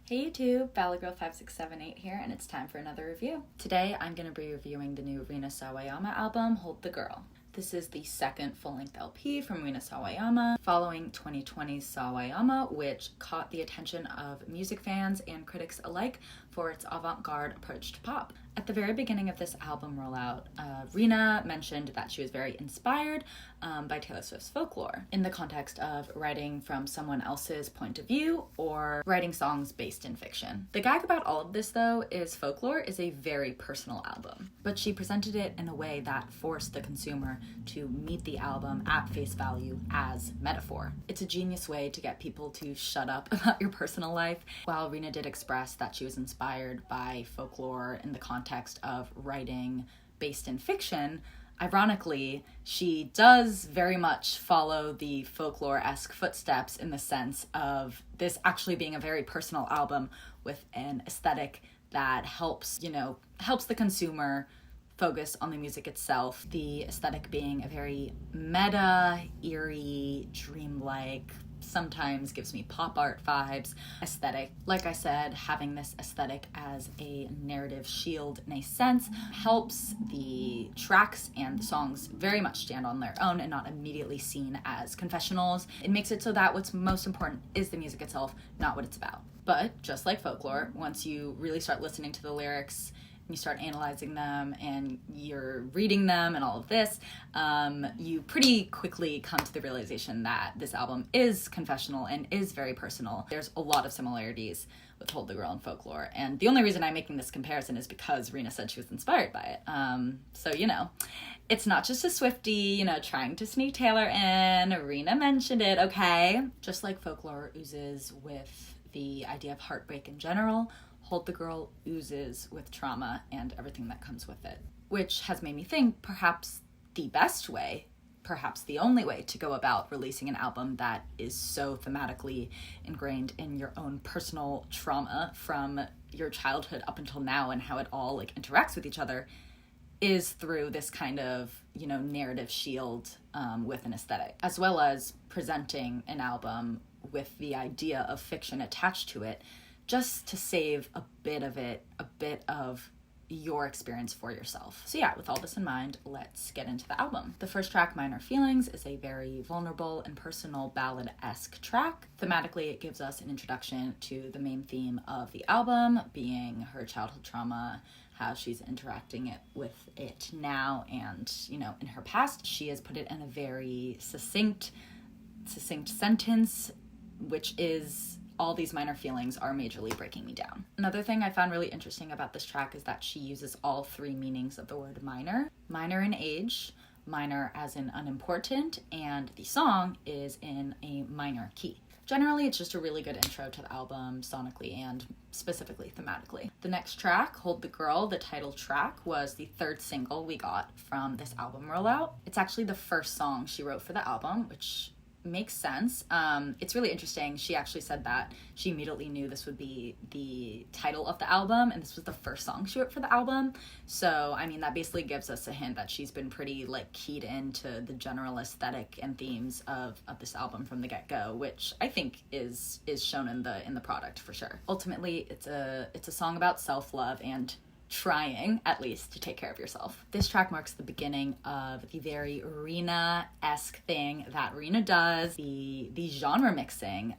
Hey YouTube, ValleyGirl5678 here, and it's time for another review. Today I'm going to be reviewing the new Rina Sawayama album, Hold the Girl. This is the second full-length LP from Rina Sawayama, following 2020's Sawayama, which caught the attention of music fans and critics alike for its avant-garde approach to pop. At the very beginning of this album rollout, Rina mentioned that she was very inspired by Taylor Swift's Folklore in the context of writing from someone else's point of view or writing songs based in fiction. The gag about all of this, though, is Folklore is a very personal album, but she presented it in a way that forced the consumer to meet the album at face value as metaphor. It's a genius way to get people to shut up about your personal life. While Rina did express that she was inspired by Folklore in the context of writing based in fiction, ironically, she does very much follow the Folklore-esque footsteps in the sense of this actually being a very personal album with an aesthetic that helps the consumer focus on the music itself. The aesthetic being a very meta, eerie, dreamlike, sometimes gives me pop art vibes aesthetic. Like I said, having this aesthetic as a narrative shield in a sense helps the tracks and the songs very much stand on their own and not immediately seen as confessionals. It makes it so that what's most important is the music itself, not what it's about. But just like Folklore, once you really start listening to the lyrics, you start analyzing them and you're reading them and all of this, you pretty quickly come to the realization that this album is confessional and is very personal. There's a lot of similarities with Hold the Girl and Folklore, and the only reason I'm making this comparison is because Rina said she was inspired by it. So, it's not just a Swiftie, trying to sneak Taylor in. Rina mentioned it, okay? Just like Folklore oozes with the idea of heartbreak in general, Hold the Girl oozes with trauma and everything that comes with it, which has made me think perhaps the best way, perhaps the only way to go about releasing an album that is so thematically ingrained in your own personal trauma from your childhood up until now and how it all interacts with each other is through this kind of, narrative shield with an aesthetic, as well as presenting an album with the idea of fiction attached to it, just to save a bit of your experience for yourself. So yeah, with all this in mind, let's get into the album. The first track, Minor Feelings, is a very vulnerable and personal ballad-esque track. Thematically, it gives us an introduction to the main theme of the album, being her childhood trauma, how she's interacting with it now, and, in her past. She has put it in a very succinct sentence, which is, all these minor feelings are majorly breaking me down. Another thing I found really interesting about this track is that she uses all three meanings of the word minor. Minor in age, minor as in unimportant, and the song is in a minor key. Generally, it's just a really good intro to the album, sonically and specifically thematically. The next track, Hold the Girl, the title track, was the third single we got from this album rollout. It's actually the first song she wrote for the album, which makes sense. It's really interesting. She actually said that she immediately knew this would be the title of the album, and this was the first song she wrote for the album. So, that basically gives us a hint that she's been pretty keyed into the general aesthetic and themes of this album from the get-go, which I think is shown in the product for sure. Ultimately, it's a song about self-love and trying, at least, to take care of yourself. This track marks the beginning of the very Rina-esque thing that Rina does, the genre mixing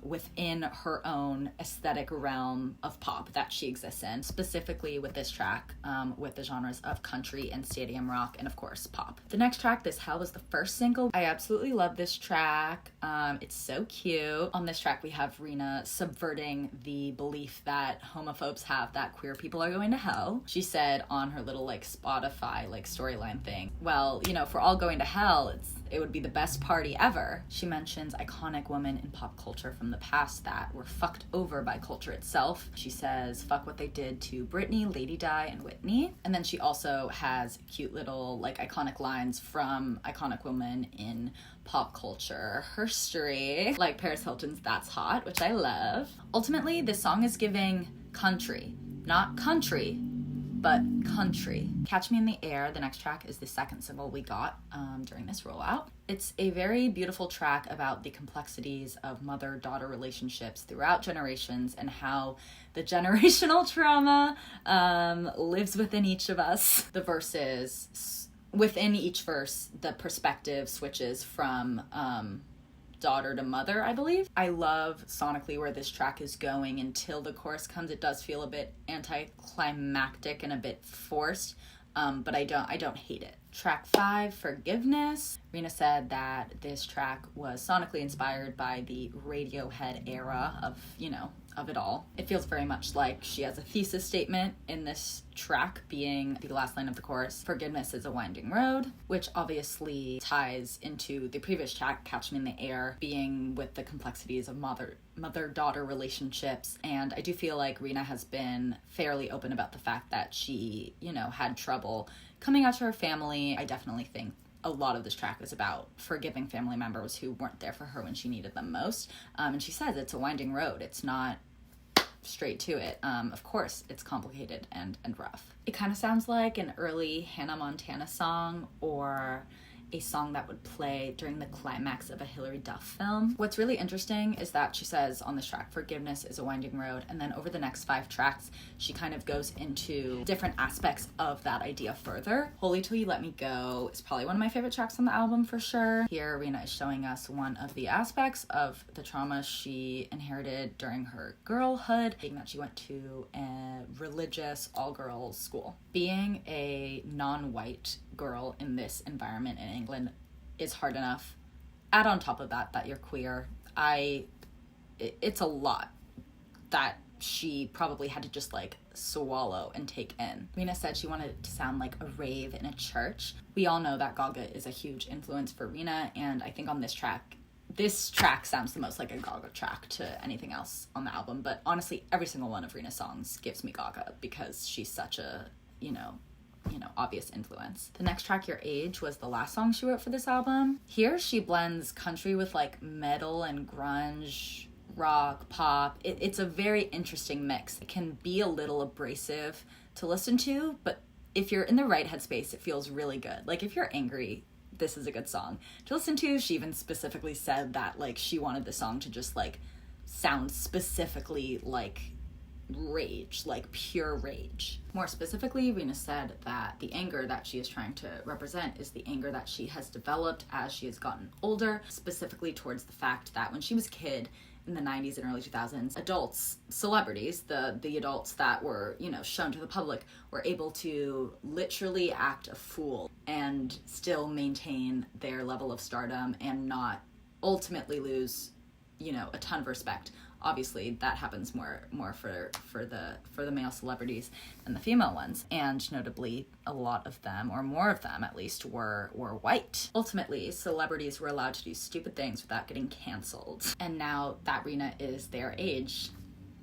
within her own aesthetic realm of pop that she exists in, specifically with this track, with the genres of country and stadium rock, and of course, pop. The next track, This Hell, was the first single. I absolutely love this track. It's so cute. On this track, we have Rina subverting the belief that homophobes have that queer people are going to hell. She said on her little Spotify storyline thing, well, if we're all going to hell, it would be the best party ever. She mentions iconic women in pop culture from the past that were fucked over by culture itself. She says, fuck what they did to Britney, Lady Di, and Whitney. And then she also has cute little iconic lines from iconic women in pop culture history, like Paris Hilton's That's Hot, which I love. Ultimately, this song is giving country. Not country, but country. Catch Me in the Air, the next track, is the second single we got during this rollout. It's a very beautiful track about the complexities of mother-daughter relationships throughout generations and how the generational trauma lives within each of us. The verses, within each verse, the perspective switches from daughter to mother, I believe. I love sonically where this track is going until the chorus comes. It does feel a bit anticlimactic and a bit forced, but I don't hate it. Track 5, Forgiveness. Rina said that this track was sonically inspired by the Radiohead era of it all. It feels very much like she has a thesis statement in this track, being the last line of the chorus, "Forgiveness is a winding road," which obviously ties into the previous track, "Catch Me in the Air," being with the complexities of mother-daughter relationships. And I do feel like Rina has been fairly open about the fact that she, had trouble coming out to her family. I definitely think a lot of this track is about forgiving family members who weren't there for her when she needed them most. And she says it's a winding road. It's not straight to it. Of course, it's complicated and rough. It kind of sounds like an early Hannah Montana song or a song that would play during the climax of a Hilary Duff film. What's really interesting is that she says on this track, "Forgiveness is a winding road," and then over the next 5 tracks, she kind of goes into different aspects of that idea further. "Holy Till You Let Me Go" is probably one of my favorite tracks on the album for sure. Here, Rina is showing us one of the aspects of the trauma she inherited during her girlhood, being that she went to a religious all-girls school. Being a non-white girl in this environment in England is hard enough. Add on top of that you're queer. It's a lot that she probably had to just swallow and take in. Rina said she wanted it to sound like a rave in a church. We all know that Gaga is a huge influence for Rina, and I think on this track sounds the most like a Gaga track to anything else on the album. But honestly, every single one of Rina's songs gives me Gaga because she's such a, obvious influence. The next track, Your Age, was the last song she wrote for this album. Here she blends country with metal and grunge, rock, pop. It's a very interesting mix. It can be a little abrasive to listen to, but if you're in the right headspace, it feels really good. If you're angry, this is a good song to listen to. She even specifically said that she wanted the song to just sound specifically like rage, pure rage. More specifically, Rina said that the anger that she is trying to represent is the anger that she has developed as she has gotten older, specifically towards the fact that when she was a kid in the 90s and early 2000s, adults, celebrities, the adults that were, shown to the public, were able to literally act a fool and still maintain their level of stardom and not ultimately lose, a ton of respect. Obviously, that happens more for the male celebrities than the female ones, and notably, a lot of them, or more of them at least, were white. Ultimately, celebrities were allowed to do stupid things without getting canceled, and now that Rina is your age,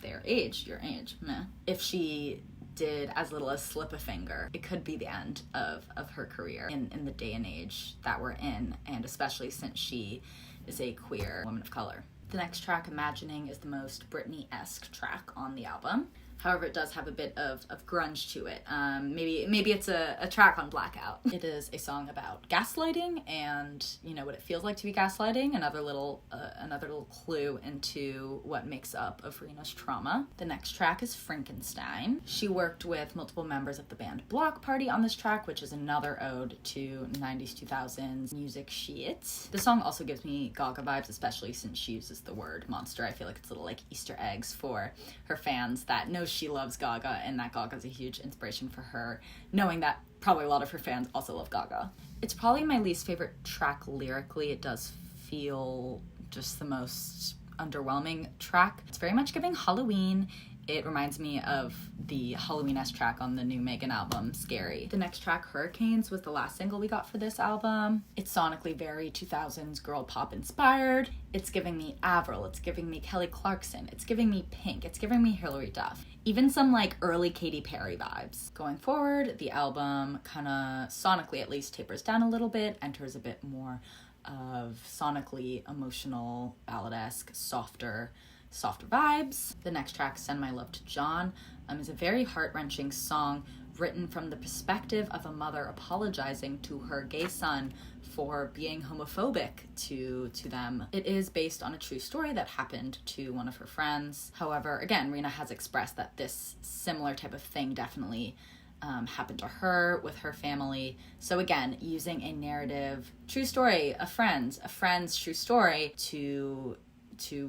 meh. If she did as little as slip a finger, it could be the end of her career in the day and age that we're in, and especially since she is a queer woman of color. The next track, Imagining, is the most Britney-esque track on the album. However, it does have a bit of grunge to it. Maybe it's a track on Blackout. It is a song about gaslighting and, what it feels like to be gaslighting. Another little clue into what makes up of Rina's trauma. The next track is Frankenstein. She worked with multiple members of the band Block Party on this track, which is another ode to 90s, 2000s music shit. The song also gives me Gaga vibes, especially since she uses the word monster. I feel like it's little Easter eggs for her fans that know she loves Gaga and that Gaga's a huge inspiration for her, knowing that probably a lot of her fans also love Gaga. It's probably my least favorite track lyrically. It does feel just the most underwhelming track. It's very much giving Halloween. It reminds me of the Halloween-esque track on the new Megan album, Scary. The next track, Hurricanes, was the last single we got for this album. It's sonically very 2000s girl pop inspired. It's giving me Avril, it's giving me Kelly Clarkson, it's giving me Pink, it's giving me Hilary Duff. Even some early Katy Perry vibes. Going forward, the album kinda sonically at least tapers down a little bit, enters a bit more of sonically emotional, ballad-esque, softer vibes. The next track, Send My Love to John, is a very heart-wrenching song written from the perspective of a mother apologizing to her gay son for being homophobic to them. It is based on a true story that happened to one of her friends. However, again, Rina has expressed that this similar type of thing definitely happened to her with her family. So again, using a narrative, true story, a friend's true story to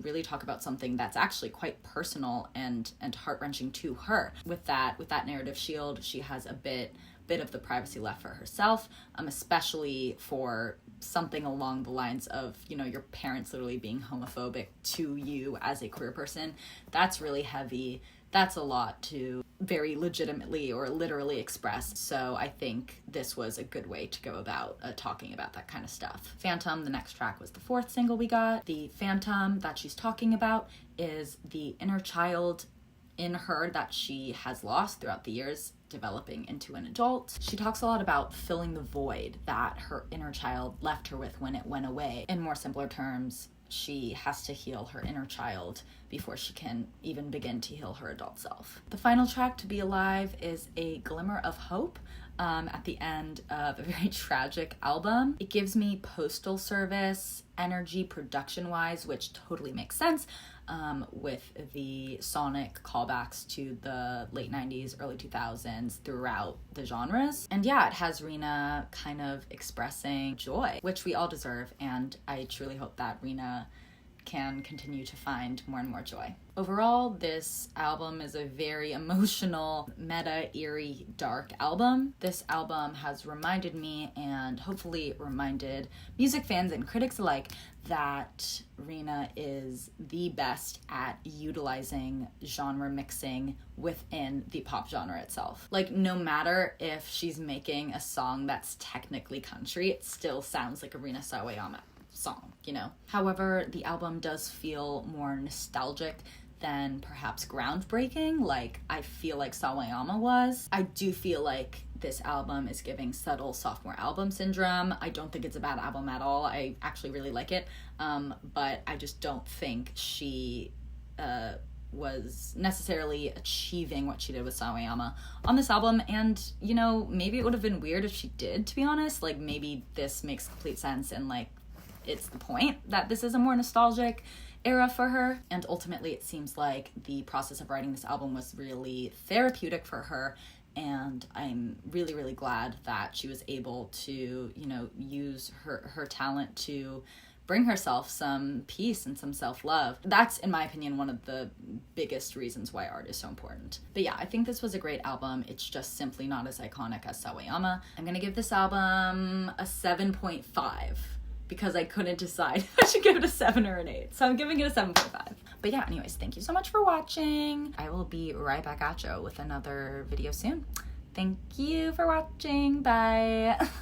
really talk about something that's actually quite personal and heart-wrenching to her. With that narrative shield, she has a bit of the privacy left for herself, especially for something along the lines of, your parents literally being homophobic to you as a queer person. That's really heavy. That's a lot to very legitimately or literally express. So I think this was a good way to go about talking about that kind of stuff. Phantom, the next track, was the 4th single we got. The phantom that she's talking about is the inner child in her that she has lost throughout the years, developing into an adult. She talks a lot about filling the void that her inner child left her with when it went away. In more simpler terms, she has to heal her inner child before she can even begin to heal her adult self. The final track, To Be Alive, is a glimmer of hope at the end of a very tragic album. It gives me Postal Service energy production-wise, which totally makes sense with the sonic callbacks to the late 90s, early 2000s throughout the genres. And yeah, it has Rina kind of expressing joy, which we all deserve, and I truly hope that Rina can continue to find more and more joy. Overall, this album is a very emotional, meta, eerie, dark album. This album has reminded me, and hopefully reminded music fans and critics alike, that Rina is the best at utilizing genre mixing within the pop genre itself. Like, no matter if she's making a song that's technically country, it still sounds like a Rina Sawayama song, However, the album does feel more nostalgic than perhaps groundbreaking, like I feel like Sawayama was. I do feel like this album is giving subtle sophomore album syndrome. I don't think it's a bad album at all. I actually really like it, but I just don't think she was necessarily achieving what she did with Sawayama on this album. And, maybe it would have been weird if she did, to be honest. Like, maybe this makes complete sense and, like, it's the point that this is a more nostalgic era for her. And ultimately, it seems like the process of writing this album was really therapeutic for her. And I'm really, really glad that she was able to, use her talent to bring herself some peace and some self-love. That's, in my opinion, one of the biggest reasons why art is so important. But yeah, I think this was a great album. It's just simply not as iconic as Sawayama. I'm gonna give this album a 7.5 because I couldn't decide if I should give it a 7 or an 8. So I'm giving it a 7.5. But yeah, anyways, thank you so much for watching. I will be right back at you with another video soon. Thank you for watching. Bye.